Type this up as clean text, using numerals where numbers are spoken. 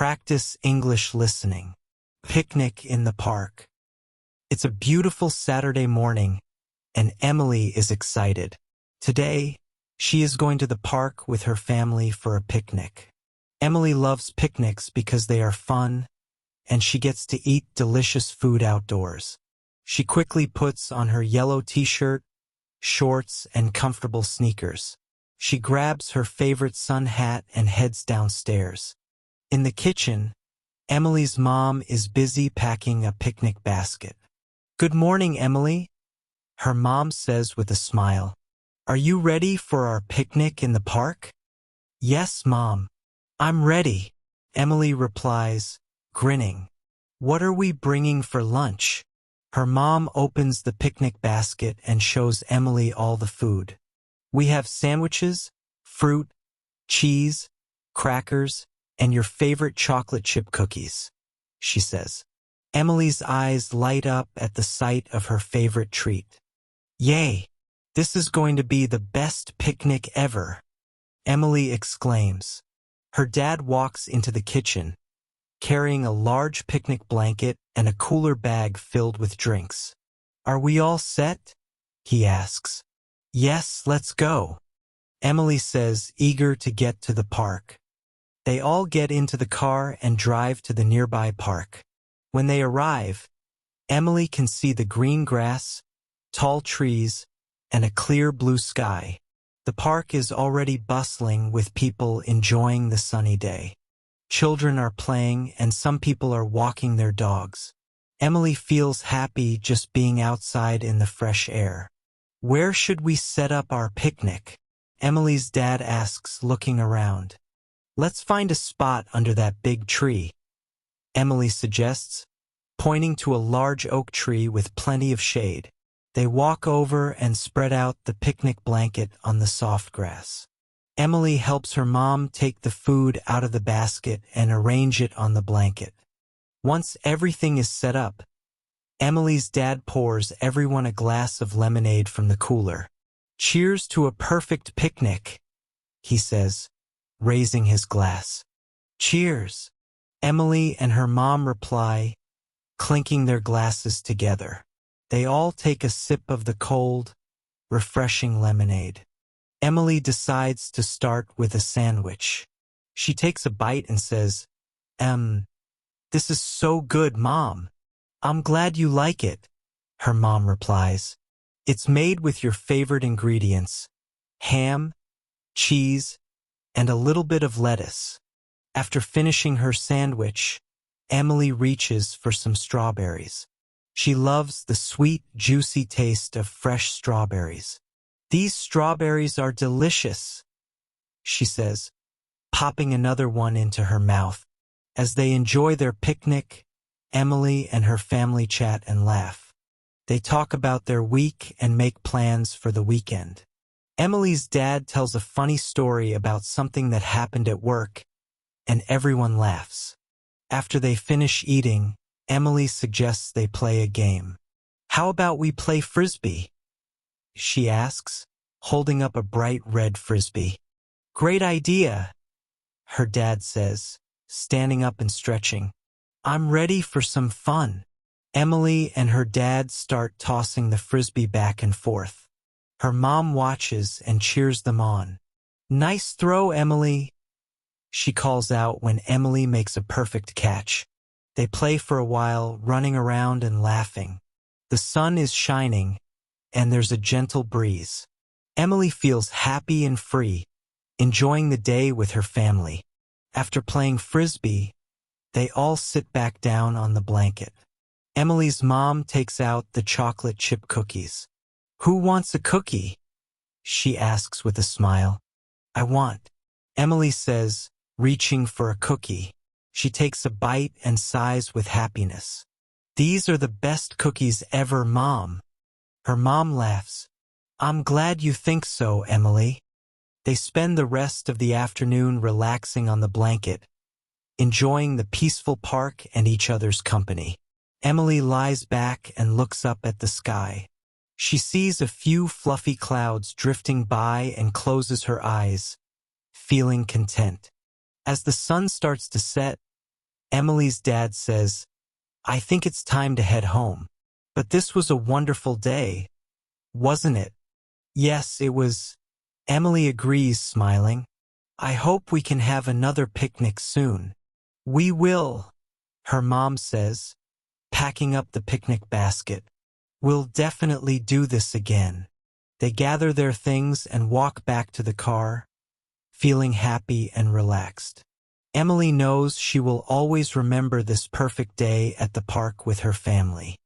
Practice English listening. Picnic in the park. It's a beautiful Saturday morning, and Emily is excited. Today, she is going to the park with her family for a picnic. Emily loves picnics because they are fun, and she gets to eat delicious food outdoors. She quickly puts on her yellow t-shirt, shorts, and comfortable sneakers. She grabs her favorite sun hat and heads downstairs. In the kitchen, Emily's mom is busy packing a picnic basket. "Good morning, Emily," her mom says with a smile. "Are you ready for our picnic in the park?" "Yes, Mom. I'm ready," Emily replies, grinning. "What are we bringing for lunch?" Her mom opens the picnic basket and shows Emily all the food. "We have sandwiches, fruit, cheese, crackers, and your favorite chocolate chip cookies," she says. Emily's eyes light up at the sight of her favorite treat. "Yay! This is going to be the best picnic ever," Emily exclaims. Her dad walks into the kitchen, carrying a large picnic blanket and a cooler bag filled with drinks. "Are we all set?" he asks. "Yes, let's go," Emily says, eager to get to the park. They all get into the car and drive to the nearby park. When they arrive, Emily can see the green grass, tall trees, and a clear blue sky. The park is already bustling with people enjoying the sunny day. Children are playing and some people are walking their dogs. Emily feels happy just being outside in the fresh air. "Where should we set up our picnic?" Emily's dad asks, looking around. "Let's find a spot under that big tree," Emily suggests, pointing to a large oak tree with plenty of shade. They walk over and spread out the picnic blanket on the soft grass. Emily helps her mom take the food out of the basket and arrange it on the blanket. Once everything is set up, Emily's dad pours everyone a glass of lemonade from the cooler. "Cheers to a perfect picnic," he says, raising his glass. "Cheers," Emily and her mom reply, clinking their glasses together. They all take a sip of the cold, refreshing lemonade. Emily decides to start with a sandwich. She takes a bite and says, "This is so good, Mom. I'm glad you like it," her mom replies. "It's made with your favorite ingredients, ham, cheese, and a little bit of lettuce." After finishing her sandwich, Emily reaches for some strawberries. She loves the sweet, juicy taste of fresh strawberries. "These strawberries are delicious," she says, popping another one into her mouth. As they enjoy their picnic, Emily and her family chat and laugh. They talk about their week and make plans for the weekend. Emily's dad tells a funny story about something that happened at work, and everyone laughs. After they finish eating, Emily suggests they play a game. "How about we play frisbee?" she asks, holding up a bright red frisbee. "Great idea," her dad says, standing up and stretching. "I'm ready for some fun." Emily and her dad start tossing the frisbee back and forth. Her mom watches and cheers them on. "Nice throw, Emily," she calls out when Emily makes a perfect catch. They play for a while, running around and laughing. The sun is shining, and there's a gentle breeze. Emily feels happy and free, enjoying the day with her family. After playing frisbee, they all sit back down on the blanket. Emily's mom takes out the chocolate chip cookies. "Who wants a cookie?" she asks with a smile. "I want," Emily says, reaching for a cookie. She takes a bite and sighs with happiness. "These are the best cookies ever, Mom." Her mom laughs. "I'm glad you think so, Emily." They spend the rest of the afternoon relaxing on the blanket, enjoying the peaceful park and each other's company. Emily lies back and looks up at the sky. She sees a few fluffy clouds drifting by and closes her eyes, feeling content. As the sun starts to set, Emily's dad says, "I think it's time to head home." "But this was a wonderful day, wasn't it?" "Yes, it was." Emily agrees, smiling. "I hope we can have another picnic soon." "We will," her mom says, packing up the picnic basket. "We'll definitely do this again." They gather their things and walk back to the car, feeling happy and relaxed. Emily knows she will always remember this perfect day at the park with her family.